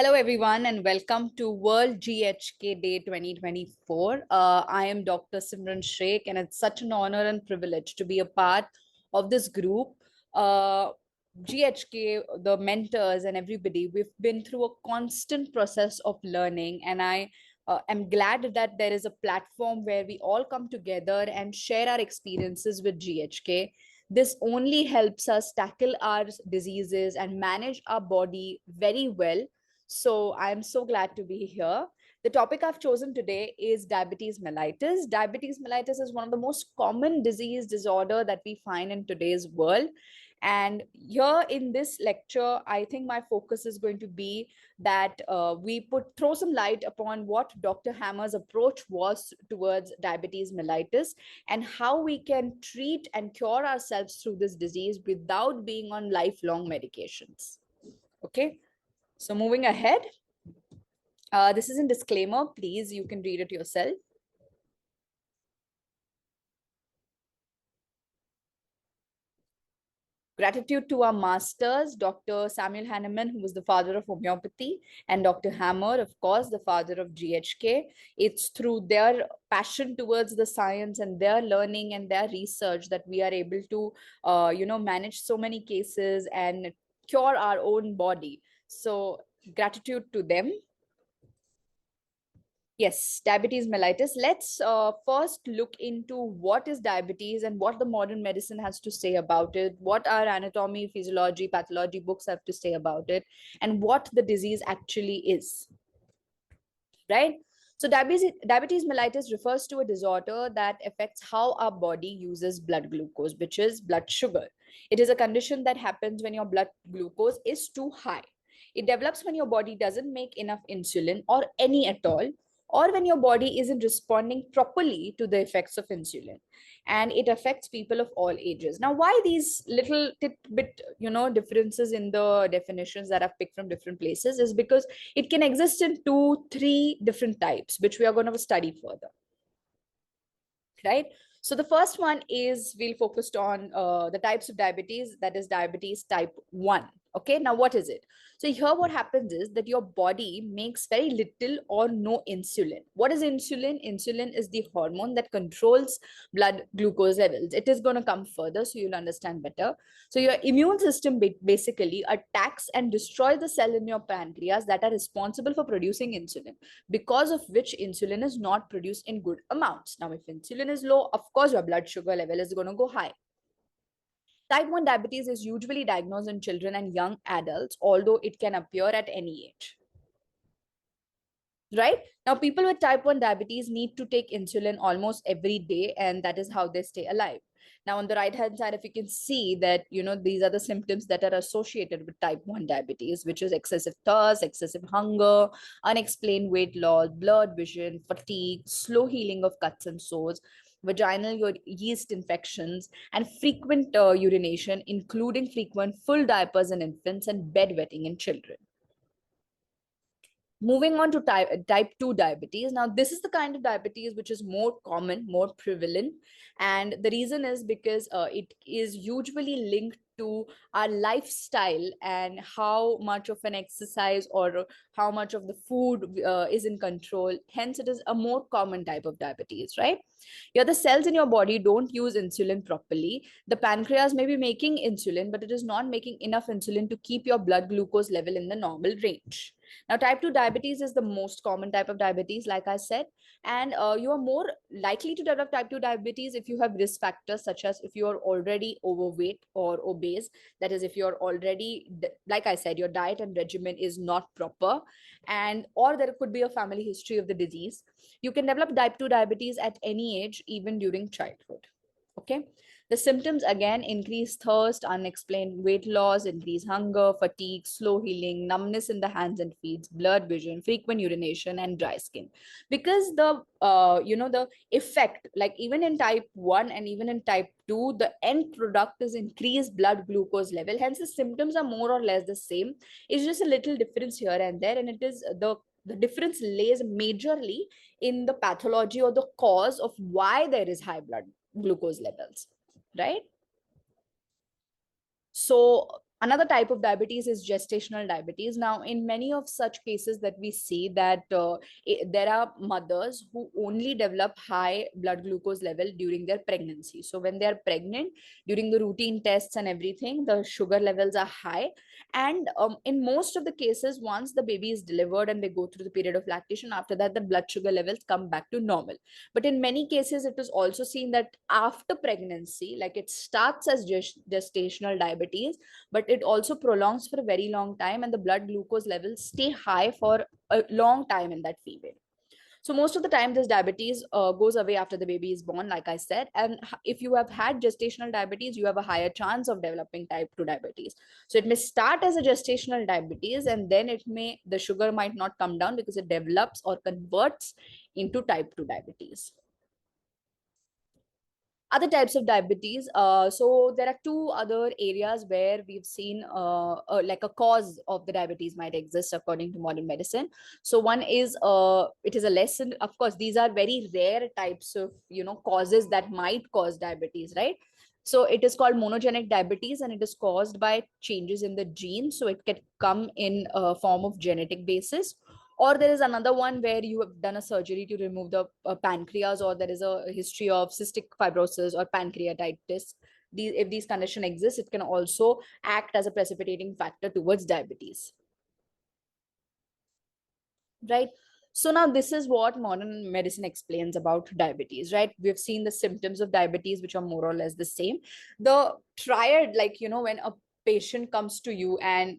Hello, everyone, and welcome to World GHK Day 2024. I am Dr.Simran Shaikh, and it's such an honor and privilege to be a part of this group. GHK, the mentors, and everybody, we've been through a constant process of learning, and I am glad that there is a platform where we all come together and share our experiences with GHK. This only helps us tackle our diseases and manage our body very well. So I'm so glad to be here. The topic I've chosen today is diabetes mellitus. Diabetes mellitus is one of the most common disease disorder that we find in today's world. And here in this lecture, I think my focus is going to be that we throw some light upon what Dr. Hammer's approach was towards diabetes mellitus and how we can treat and cure ourselves through this disease without being on lifelong medications. Okay. So moving ahead, this is a disclaimer. Please, you can read it yourself. Gratitude to our masters, Dr. Samuel Hahnemann, who was the father of homeopathy, and Dr. Hammer, of course, the father of GHK. It's through their passion towards the science and their learning and their research that we are able to, manage so many cases and cure our own body. So gratitude to them. Yes, diabetes mellitus. Let's first look into what is diabetes and what the modern medicine has to say about it, what our anatomy, physiology, pathology books have to say about it, and what the disease actually is, right? So diabetes mellitus refers to a disorder that affects how our body uses blood glucose, which is blood sugar. It is a condition that happens when your blood glucose is too high. It develops when your body doesn't make enough insulin or any at all, or when your body isn't responding properly to the effects of insulin. And it affects people of all ages. Now, why these little bit, differences in the definitions that I've picked from different places is because it can exist in 2, 3 different types, which we are going to study further, right? So the first one is we'll focus on the types of diabetes, that is diabetes type 1. Okay, now what is it? So here what happens is that your body makes very little or no insulin. What is insulin? Insulin is the hormone that controls blood glucose levels. It is going to come further, so you'll understand better. So your immune system basically attacks and destroys the cell in your pancreas that are responsible for producing insulin, because of which insulin is not produced in good amounts. Now, if insulin is low, of course, your blood sugar level is going to go high. Type 1 diabetes is usually diagnosed in children and young adults, although it can appear at any age. Right? Now, people with type 1 diabetes need to take insulin almost every day, and that is how they stay alive. Now, on the right hand side, if you can see that, these are the symptoms that are associated with type 1 diabetes, which is excessive thirst, excessive hunger, unexplained weight loss, blurred vision, fatigue, slow healing of cuts and sores, vaginal yeast infections, and frequent urination, including frequent full diapers in infants and bedwetting in children. Moving on to type 2 diabetes. Now, this is the kind of diabetes which is more common, more prevalent. And the reason is because it is usually linked to our lifestyle and how much of an exercise or how much of the food is in control. Hence, it is a more common type of diabetes, right? Yeah, the cells in your body don't use insulin properly. The pancreas may be making insulin, but it is not making enough insulin to keep your blood glucose level in the normal range. Now, type 2 diabetes is the most common type of diabetes, like I said, and you are more likely to develop type 2 diabetes if you have risk factors, such as if you are already overweight or obese. That is, if you're already, like I said, your diet and regimen is not proper, and or there could be a family history of the disease. You can develop type 2 diabetes at any age, even during childhood. Okay. The symptoms again: increased thirst, unexplained weight loss, increased hunger, fatigue, slow healing, numbness in the hands and feet, blurred vision, frequent urination, and dry skin. Because the effect, like even in type 1 and even in type 2, the end product is increased blood glucose level. Hence, the symptoms are more or less the same. It's just a little difference here and there, and it is the difference lays majorly in the pathology or the cause of why there is high blood glucose levels, right? So Another type of diabetes is gestational diabetes. Now, in many of such cases that we see that there are mothers who only develop high blood glucose level during their pregnancy. So when they are pregnant, during the routine tests and everything, the sugar levels are high. And in most of the cases, once the baby is delivered and they go through the period of lactation, after that, the blood sugar levels come back to normal. But in many cases, it is also seen that after pregnancy, like it starts as gestational diabetes, but it also prolongs for a very long time, and the blood glucose levels stay high for a long time in that female. So most of the time, this diabetes goes away after the baby is born, like I said. And if you have had gestational diabetes, you have a higher chance of developing type 2 diabetes. So it may start as a gestational diabetes, and then the sugar might not come down because it develops or converts into type 2 diabetes. Other types of diabetes, so there are two other areas where we've seen like a cause of the diabetes might exist according to modern medicine. So one is it is a lesson. Of course, these are very rare types of causes that might cause diabetes, right? So it is called monogenic diabetes, and it is caused by changes in the gene. So it can come in a form of genetic basis, or there is another one where you have done a surgery to remove the pancreas, or there is a history of cystic fibrosis or pancreatitis. If these conditions exist, it can also act as a precipitating factor towards diabetes, right? So now this is what modern medicine explains about diabetes, right? We've seen the symptoms of diabetes, which are more or less the same. The triad, like, when a patient comes to you, and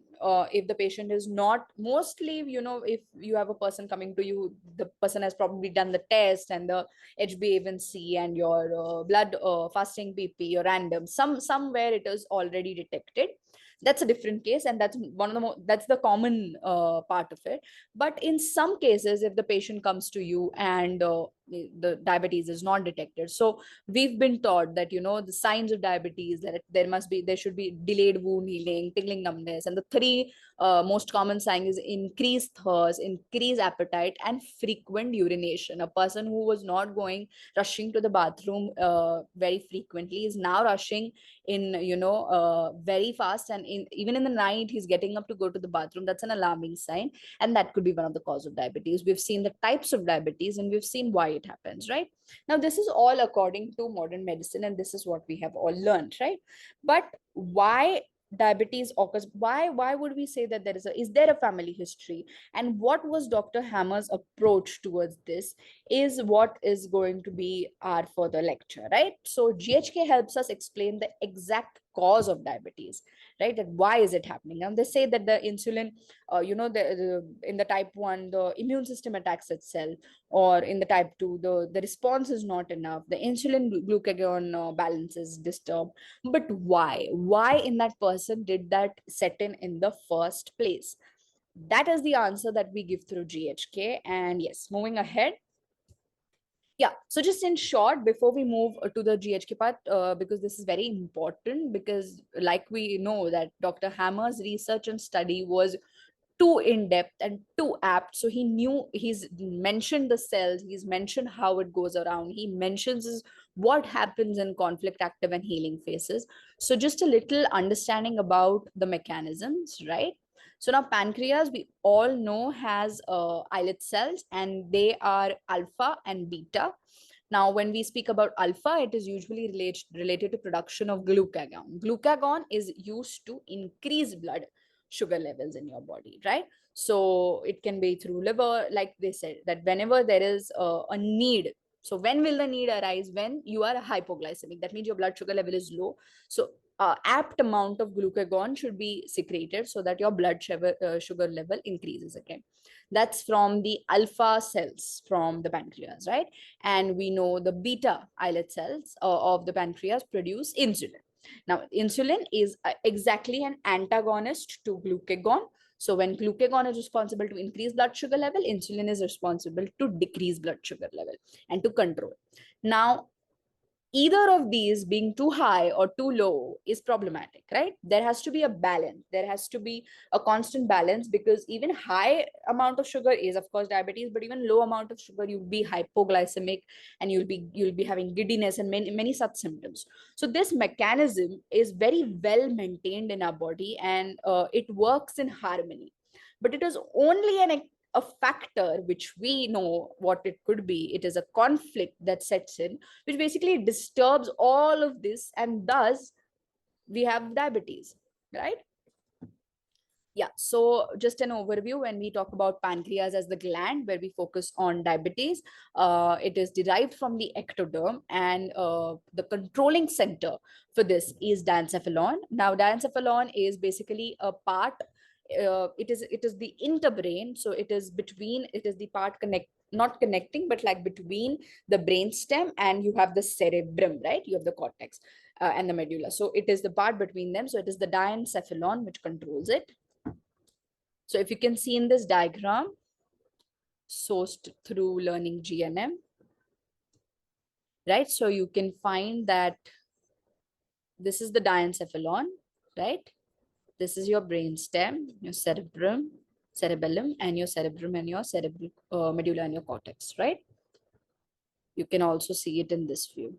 if the patient is not, mostly, if you have a person coming to you, the person has probably done the test and the HbA1c and your blood fasting pp, your random, somewhere it is already detected. That's a different case, and that's one of the that's the common part of it. But in some cases, if the patient comes to you and the diabetes is not detected, so we've been taught that the signs of diabetes, that there should be delayed wound healing, tingling, numbness, and the three most common signs is increased thirst, increased appetite, and frequent urination. A person who was not going rushing to the bathroom very frequently is now rushing in very fast, and even in the night he's getting up to go to the bathroom. That's an alarming sign, and that could be one of the cause of diabetes. We've seen the types of diabetes, and we've seen why it happens, right? Now this is all according to modern medicine, and this is what we have all learned, right? But why diabetes occurs? Why would we say that is there a family history, and what was Dr. Hammer's approach towards this is what is going to be our further lecture, right? So GHK helps us explain the exact cause of diabetes, right? And why is it happening? And they say that the insulin, in the type 1, the immune system attacks itself, or in the type 2, the response is not enough, the insulin glucagon balance is disturbed. But why in that person did that set in the first place? That is the answer that we give through GHK. And yes, moving ahead, yeah, so just in short, before we move to the GHK part, because this is very important, because like we know that Dr. Hammer's research and study was too in depth and too apt. So he's mentioned the cells, he's mentioned how it goes around, he mentions what happens in conflict, active, and healing phases. So just a little understanding about the mechanisms, right? So now pancreas, we all know, has islet cells, and they are alpha and beta. Now, when we speak about alpha, it is usually related to production of glucagon. Glucagon is used to increase blood sugar levels in your body, right? So it can be through liver, like they said, that whenever there is a need. So when will the need arise? When you are hypoglycemic, that means your blood sugar level is low. So apt amount of glucagon should be secreted so that your blood sugar level increases again. That's from the alpha cells from the pancreas, right? And we know the beta islet cells of the pancreas produce insulin. Now, insulin is exactly an antagonist to glucagon. So when glucagon is responsible to increase blood sugar level, insulin is responsible to decrease blood sugar level and to control. Now, either of these being too high or too low is problematic, right? There has to be a balance. There has to be a constant balance, because even high amount of sugar is of course diabetes, but even low amount of sugar, you'll be hypoglycemic, and you'll be having giddiness and many such symptoms. So this mechanism is very well maintained in our body, and it works in harmony. But it is only a factor which we know what it could be. It is a conflict that sets in, which basically disturbs all of this, and thus we have diabetes, right? Yeah, so just an overview. When we talk about pancreas as the gland where we focus on diabetes, it is derived from the ectoderm, and the controlling center for this is diencephalon. Now diencephalon is basically a part, it is the interbrain, so it is the part not connecting, but like between the brain stem, and you have the cerebrum, right? You have the cortex and the medulla, so it is the part between them. So it is the diencephalon which controls it. So if you can see in this diagram, sourced through learning GNM, right? So you can find that this is the diencephalon, right? This is your brain stem, your cerebellum, and your cerebrum, and your cerebral medulla, and your cortex, right? You can also see it in this view.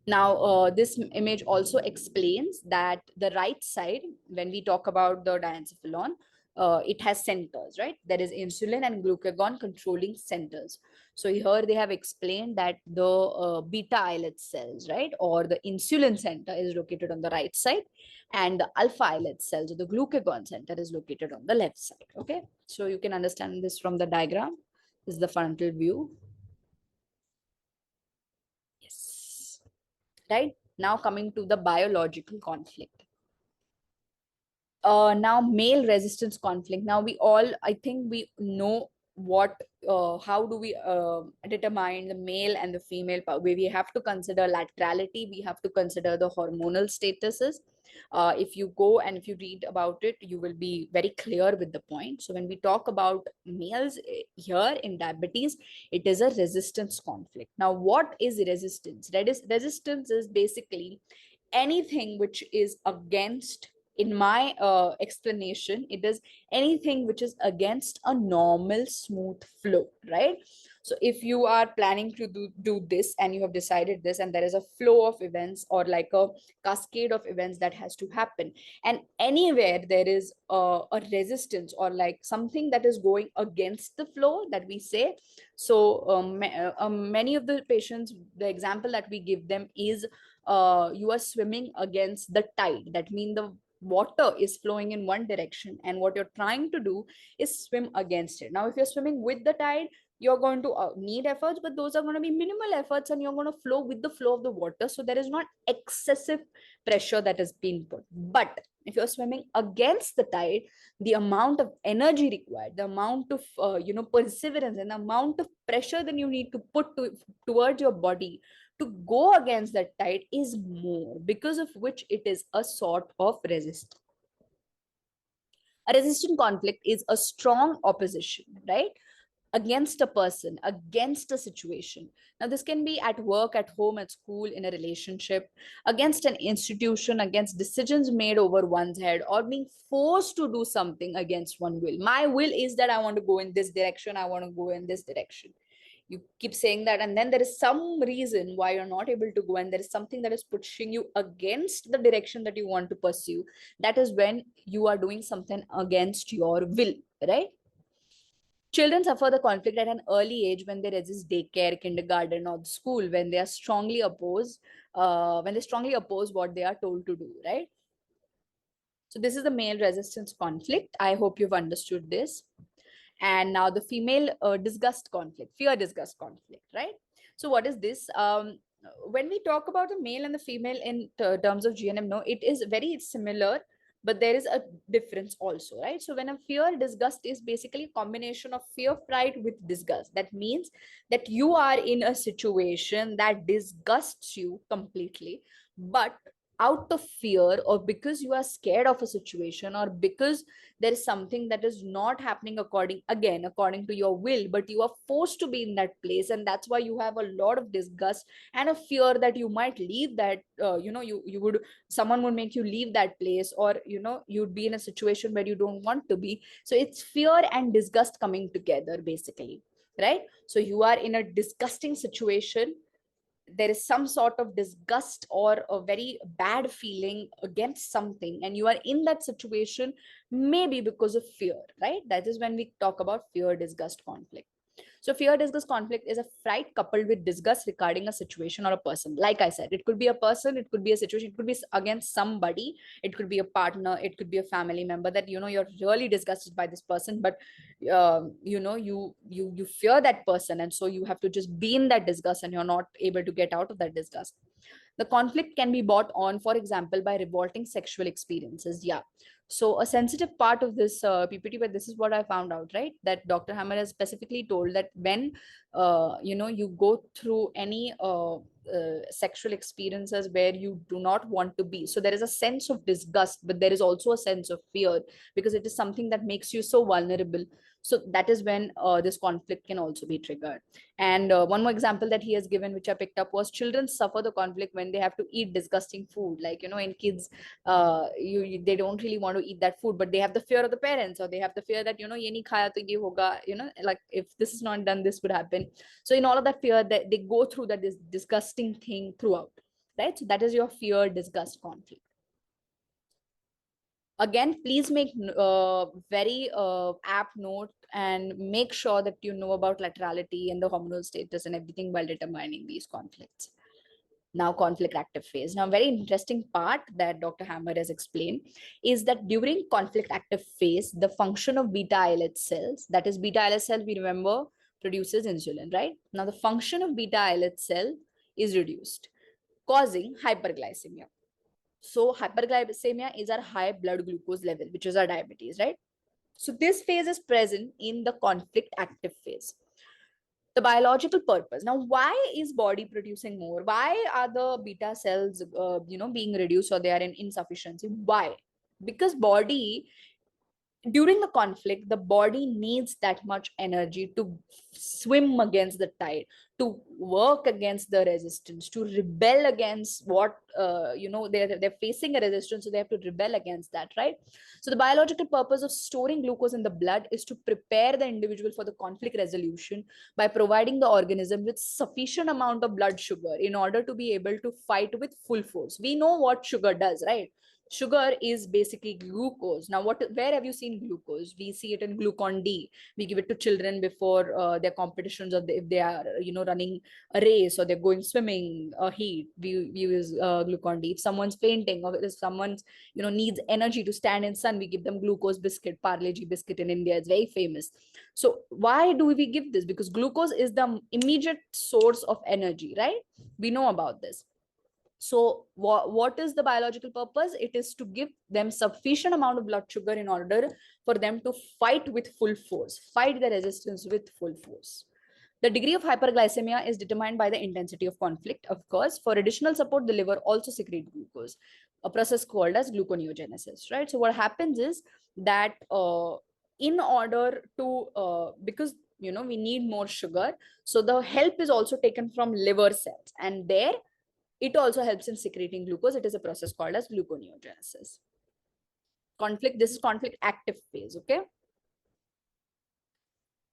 Now, this image also explains that the right side, when we talk about the diencephalon, it has centers, right? There is insulin and glucagon controlling centers. So here they have explained that the beta islet cells, right, or the insulin center is located on the right side, and the alpha islet cells, or the glucagon center, is located on the left side. Okay, so you can understand this from the diagram. This is the frontal view. Yes. Right now, coming to the biological conflict. Now male resistance conflict. Now we all, I think we know what, how do we determine the male and the female power. We have to consider laterality, we have to consider the hormonal statuses. If you go and if you read about it, you will be very clear with the point. So when we talk about males here in diabetes, it is a resistance conflict. Now what is resistance? Resistance is basically anything which is against, in my explanation, it is anything which is against a normal smooth flow, right? So if you are planning to do this, and you have decided this, and there is a flow of events, or like a cascade of events that has to happen, and anywhere there is a resistance, or like something that is going against the flow that we say. So many of the patients, the example that we give them is, you are swimming against the tide. That means the water is flowing in one direction, and what you're trying to do is swim against it. Now if you're swimming with the tide, you're going to need efforts, but those are going to be minimal efforts, and you're going to flow with the flow of the water, so there is not excessive pressure that is being put. But if you're swimming against the tide, the amount of energy required, the amount of perseverance, and the amount of pressure that you need to put towards your body to go against that tide is more, because of which it is a sort of resistance. A resistant conflict is a strong opposition, right, against a person, against a situation. Now this can be at work, at home, at school, in a relationship, against an institution, against decisions made over one's head, or being forced to do something against one will. My will is that I want to go in this direction, I want to go in this direction. You keep saying that, and then there is some reason why you're not able to go, and there is something that is pushing you against the direction that you want to pursue. That is when you are doing something against your will, right? Children suffer the conflict at an early age when they resist daycare, kindergarten, or school, when they are strongly opposed, when they strongly oppose what they are told to do, right? So this is the male resistance conflict. I hope you've understood this. And now the female disgust conflict, fear disgust conflict, right? So what is this? When we talk about the male and the female in terms of GNM, no, it is very similar, but there is a difference also, right? So when a fear disgust is basically a combination of fear, fright with disgust. That means that you are in a situation that disgusts you completely, but out of fear, or because you are scared of a situation, or because there is something that is not happening according to your will, but you are forced to be in that place, and that's why you have a lot of disgust and a fear that you might leave that, you would, someone would make you leave that place, or you'd be in a situation where you don't want to be. So it's fear and disgust coming together basically, right? So you are in a disgusting situation, there is some sort of disgust or a very bad feeling against something, and you are in that situation maybe because of fear, right? That is when we talk about fear, disgust, conflict. So fear, disgust, conflict is a fright coupled with disgust regarding a situation or a person. Like I said, it could be a person, it could be a situation, it could be against somebody, it could be a partner, it could be a family member that you're really disgusted by this person, but you fear that person, and so you have to just be in that disgust, and you're not able to get out of that disgust. The conflict can be brought on, for example, by revolting sexual experiences. Yeah. So a sensitive part of this PPT, but this is what I found out, right? That Dr. Hammer has specifically told that when you go through any sexual experiences where you do not want to be, so there is a sense of disgust, but there is also a sense of fear, because it is something that makes you so vulnerable. So that is when this conflict can also be triggered. And one more example that he has given, which I picked up, was children suffer the conflict when they have to eat disgusting food. Like, in kids, they don't really want to eat that food, but they have the fear of the parents, or they have the fear that, ye nahi khaya to ye hoga, like if this is not done, this would happen. So in all of that fear, that they go through that disgusting thing throughout, right? So that is your fear, disgust, conflict. Again, please make very apt note and make sure that you know about laterality and the hormonal status and everything while determining these conflicts. Now, conflict active phase. Now, very interesting part that Dr. Hammer has explained is that during conflict active phase, the function of beta islet cells, that is beta islet cell, we remember, produces insulin, right? Now, the function of beta islet cell is reduced, causing hyperglycemia. So hyperglycemia is our high blood glucose level, which is our diabetes, right? So this phase is present in the conflict active phase. The biological purpose. Now, why is body producing more? Why are the beta cells, being reduced, or they are in insufficiency? Why? Because body, during the conflict, the body needs that much energy to swim against the tide, to work against the resistance, to rebel against what they're facing a resistance, so they have to rebel against that, right? So the biological purpose of storing glucose in the blood is to prepare the individual for the conflict resolution by providing the organism with sufficient amount of blood sugar in order to be able to fight with full force. We know what sugar does, right? Sugar is basically glucose. Now, where have you seen glucose? We see it in glucon D. We give it to children before their competitions, or if they are running a race, or they're going swimming or heat. We use glucon D. If someone's fainting, or if someone's needs energy to stand in sun, we give them glucose biscuit. Parle G biscuit in India is very famous. So why do we give this? Because glucose is the immediate source of energy, right? We know about this. So what is the biological purpose? It is to give them sufficient amount of blood sugar in order for them to fight with full force, fight the resistance with full force. The degree of hyperglycemia is determined by the intensity of conflict. Of course, for additional support, the liver also secretes glucose, a process called as gluconeogenesis, right? So what happens is that in order to, because we need more sugar, so the help is also taken from liver cells, and there it also helps in secreting glucose. It is a process called as gluconeogenesis. Conflict, this is conflict active phase, okay?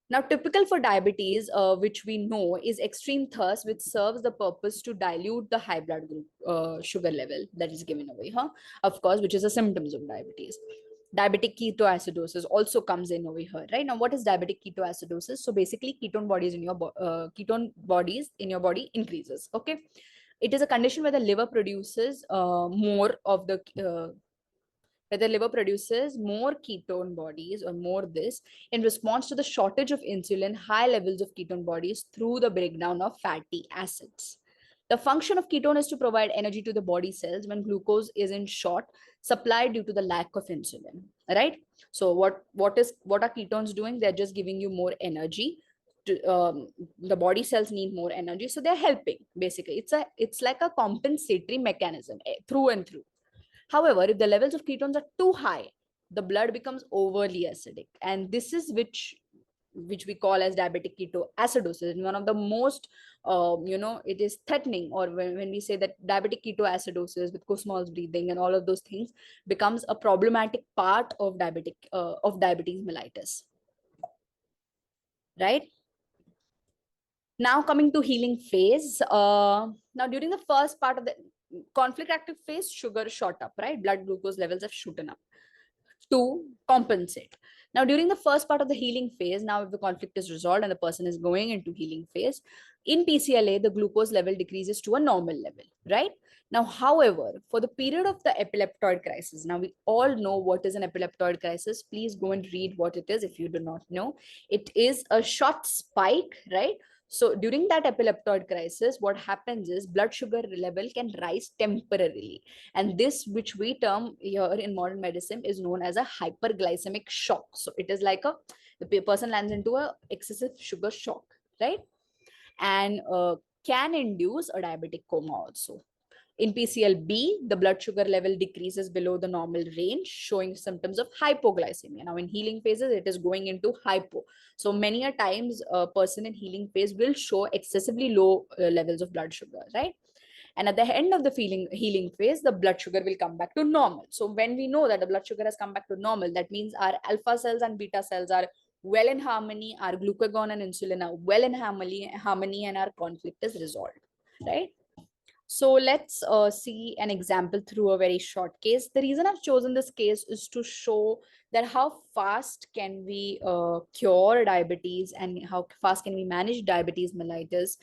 Now, typical for diabetes, which we know, is extreme thirst, which serves the purpose to dilute the high blood sugar level that is given away, of course, which is the symptoms of diabetes. Diabetic ketoacidosis also comes in over here, right? Now, what is diabetic ketoacidosis? So basically, ketone bodies in your body increases, okay? It is a condition where the liver produces more of the where the liver produces more ketone bodies, or more this, in response to the shortage of insulin, high levels of ketone bodies through the breakdown of fatty acids. The function of ketone is to provide energy to the body cells when glucose is in short supply due to the lack of insulin, right? So what are ketones doing? They're just giving you more energy the body cells need more energy, so they're helping. Basically, it's like a compensatory mechanism, through and through. However, if the levels of ketones are too high, the blood becomes overly acidic, and this is which we call as diabetic ketoacidosis. And one of the most, it is threatening, or when we say that diabetic ketoacidosis with Kussmaul's breathing and all of those things becomes a problematic part of diabetes mellitus, right? Now coming to healing phase. Now during the first part of the conflict active phase, sugar shot up, right? Blood glucose levels have shooten up to compensate. Now, during the first part of the healing phase, now if the conflict is resolved and the person is going into healing phase, in PCLA, the glucose level decreases to a normal level, right? Now, however, for the period of the epileptoid crisis, now we all know what is an epileptoid crisis. Please go and read what it is if you do not know. It is a short spike, right? So during that epileptoid crisis, what happens is blood sugar level can rise temporarily. And this, which we term here in modern medicine, is known as a hyperglycemic shock. So it is like the person lands into a excessive sugar shock, right? And can induce a diabetic coma also. In PCLB, the blood sugar level decreases below the normal range, showing symptoms of hypoglycemia. Now, in healing phases, it is going into hypo. So many a times, a person in healing phase will show excessively low levels of blood sugar, right? And at the end of the healing phase, the blood sugar will come back to normal. So when we know that the blood sugar has come back to normal, that means our alpha cells and beta cells are well in harmony, our glucagon and insulin are well in harmony, and our conflict is resolved, right? So let's see an example through a very short case. The reason I've chosen this case is to show that how fast can we cure diabetes and how fast can we manage diabetes mellitus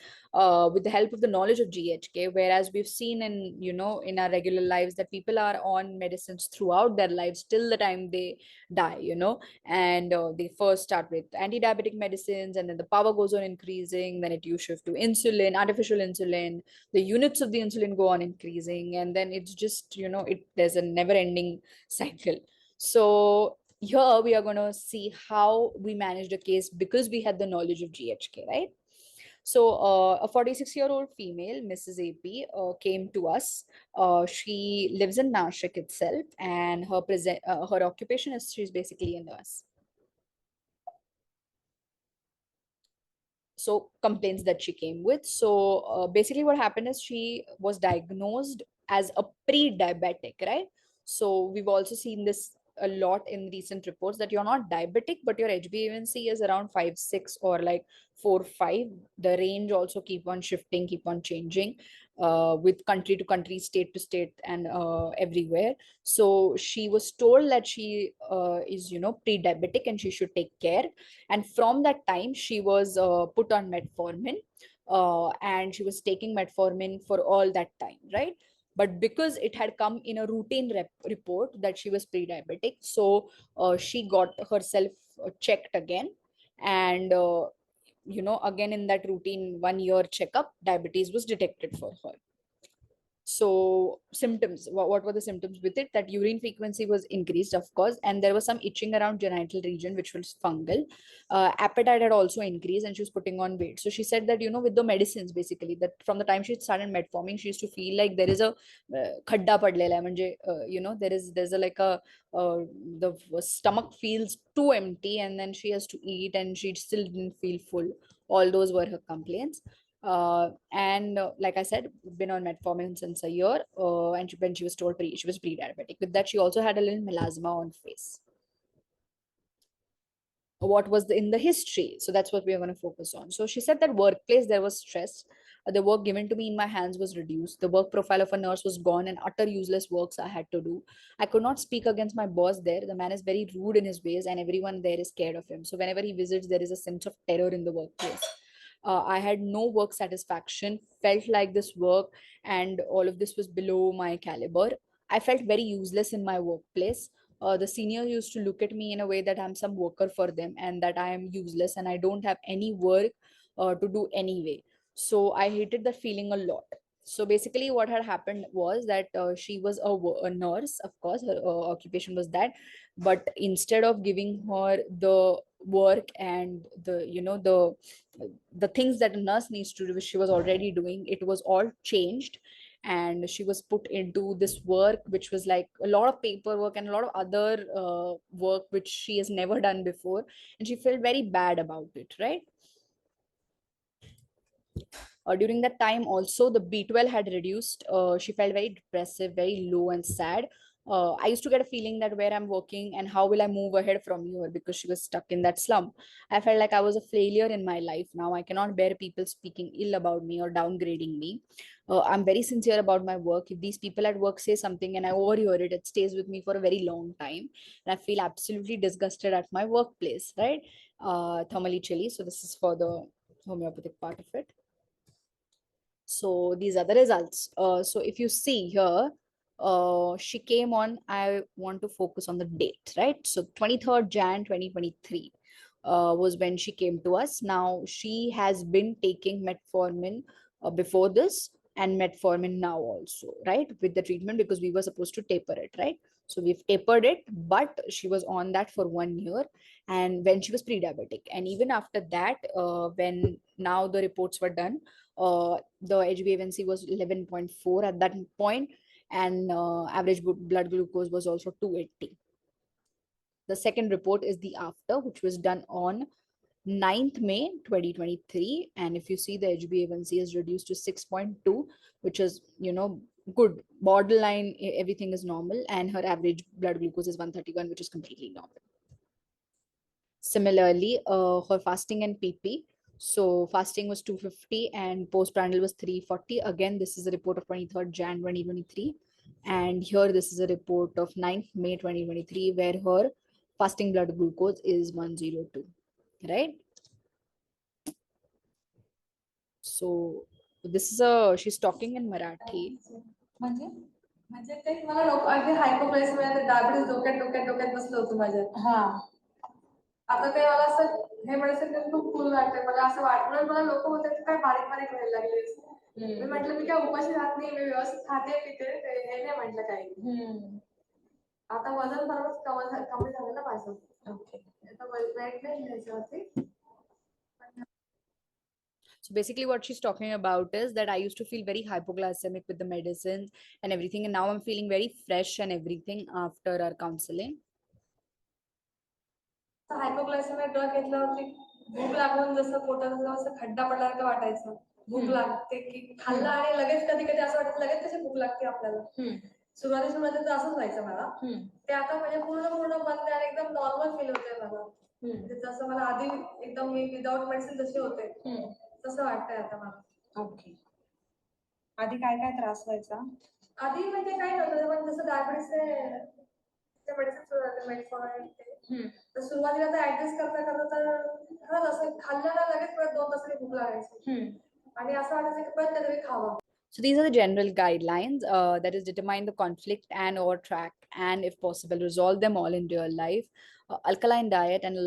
with the help of the knowledge of GHK. Whereas we've seen in our regular lives that people are on medicines throughout their lives till the time they die, and they first start with anti-diabetic medicines, and then the power goes on increasing, then you shift to insulin, artificial insulin, the units of the insulin go on increasing, and then it's just there's a never ending cycle. So here we are going to see how we managed a case because we had the knowledge of GHK, right? So a 46-year-old female, Mrs. AP, came to us. She lives in Nashik itself, and her occupation is she's basically a nurse. So complaints that she came with. So basically what happened is she was diagnosed as a pre-diabetic, right? So we've also seen this a lot in recent reports that you're not diabetic, but your HbA1c is around 5.6 or like 4.5. The range also keep on shifting, keep on changing with country to country, state to state, and everywhere. So she was told that she is pre-diabetic and she should take care. And from that time she was put on metformin, and she was taking metformin for all that time, right? But because it had come in a routine report that she was pre-diabetic, so she got herself checked again, and again in that routine 1 year checkup, diabetes was detected for her. So symptoms, what were the symptoms with it? That urine frequency was increased, of course, and there was some itching around genital region, which was fungal. Appetite had also increased, and she was putting on weight. So she said that with the medicines, basically, that from the time she started metformin, she used to feel like there is a khadda padlela hai, there's a like a the stomach feels too empty, and then she has to eat and she still didn't feel full. All those were her complaints. And like I said, been on metformin since a year. And when she was told she was pre-diabetic. With that, she also had a little melasma on face. What was in the history? So that's what we are going to focus on. So she said that workplace there was stress. The work given to me in my hands was reduced. The work profile of a nurse was gone, and utter useless works I had to do. I could not speak against my boss there. The man is very rude in his ways, and everyone there is scared of him. So whenever he visits, there is a sense of terror in the workplace. I had no work satisfaction, felt like this work and all of this was below my caliber. I felt very useless in my workplace. The senior used to look at me in a way that I'm some worker for them and that I am useless and I don't have any work to do anyway. So I hated that feeling a lot. So basically, what had happened was that she was a nurse, of course, her occupation was that. But instead of giving her the work and the things that a nurse needs to do, which she was already doing, it was all changed, and she was put into this work which was like a lot of paperwork and a lot of other work which she has never done before, and she felt very bad about it, right? During that time also the B12 had reduced. She felt very depressive, very low and sad. I used to get a feeling that where I'm working and how will I move ahead from here, because she was stuck in that slump. I felt like I was a failure in my life. Now I cannot bear people speaking ill about me or downgrading me. I'm very sincere about my work. If these people at work say something and I overhear it, it stays with me for a very long time, and I feel absolutely disgusted at my workplace, right? Thermally chilly. So this is for the homeopathic part of it. So these are the results. So if you see here, she came on, I want to focus on the date, right? So 23rd Jan 2023 was when she came to us. Now she has been taking metformin before this, and metformin now also, right? With the treatment, because we were supposed to taper it, right? So we've tapered it, but she was on that for 1 year, and when she was pre-diabetic. And even after that, when now the reports were done, the HbA1c was 11.4 at that point, and average blood glucose was also 280. The second report is the after, which was done on 9th May 2023. And if you see, the HbA1c is reduced to 6.2, which is, good. Borderline, everything is normal. And her average blood glucose is 131, which is completely normal. Similarly, her fasting and PP. So fasting was 250 and postprandial was 340. Again, this is a report of 23rd Jan 2023. And here this is a report of 9th May 2023, where her fasting blood glucose is 102, right? So this is she's talking in Marathi. म्हणजे काही मला अगदी hypoglycaemia diabetes डोक्यात डोक्यात डोक्यात बसलं होतं माझ्या. आता काही मला असं हे मेडिसिन खूप कूल वाटतंय. मला असं वाटलं, मला लोक होते काय बारीक बारीक व्हायला लागले. मी म्हटलं मी काय उपाशी राहत नाही, मी व्यवस्थित खाते पिते, हे नाही म्हटलं काही. आता वजन बरोबर कमी झालं ना माझं. ओके. आता वेट नाही घ्यायच्यावरती. So basically what she's talking about is that I used to feel very hypoglycemic with the medicines and everything, and now I'm feeling very fresh and everything after our counseling. Hypoglycaemia drug घेतल्यावरती भूक लागून जसं पोटात असं खड्डा पडल्यासारखं वाटायचं. भूक लागते की खाल्लं आणि लगेच कधी कधी असं वाटतं लगेच कशी भूक लागते आपल्याला. सुरुवातीला असंच व्हायचं मला. ते आता म्हणजे पूर्ण बंद आणि एकदम नॉर्मल फील होतंय मला. जसं मला आधी एकदम मी विदाउट मेडिसिन जसे होते तसं वाटतंय आता मला. ओके. आधी काय काय त्रास व्हायचा? आधी म्हणजे काय नव्हतं, पण जसं डायबिटीसचे मेडिसिन सुरू झाले, मेडिसिन तर सुरुवातीला तर ऍडजस्ट करता तर खरंच असं खाल्लं ना लगेच परत 2 तासांनी भूक लागायची आणि असं वाटायचं की परत काहीतरी खावं. So these are the general guidelines that is determine the conflict and or track and if possible resolve them all in real life. Alkaline diet and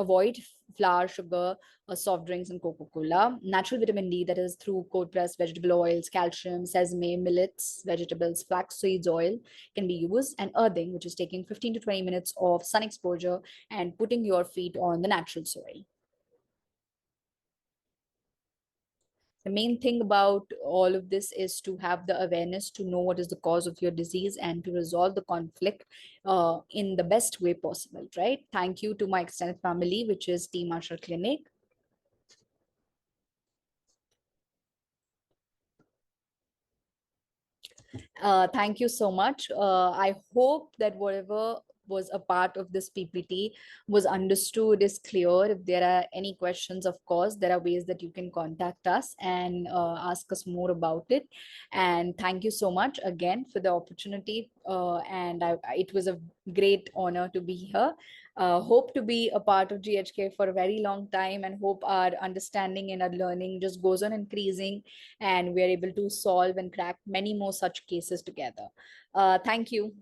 avoid flour, sugar, soft drinks and Coca-Cola. Natural vitamin D, that is through cold pressed vegetable oils, calcium, sesame, millets, vegetables, flax seeds oil can be used. And earthing, which is taking 15 to 20 minutes of sun exposure and putting your feet on the natural soil. The main thing about all of this is to have the awareness to know what is the cause of your disease and to resolve the conflict in the best way possible, right? Thank you to my extended family, which is Team Asher Clinic. Thank you so much. I hope that whatever was a part of this PPT was understood, is clear. If there are any questions, of course, there are ways that you can contact us and ask us more about it. And thank you so much again for the opportunity. And it was a great honor to be here. Hope to be a part of GHK for a very long time, and hope our understanding and our learning just goes on increasing, and we are able to solve and crack many more such cases together. Thank you.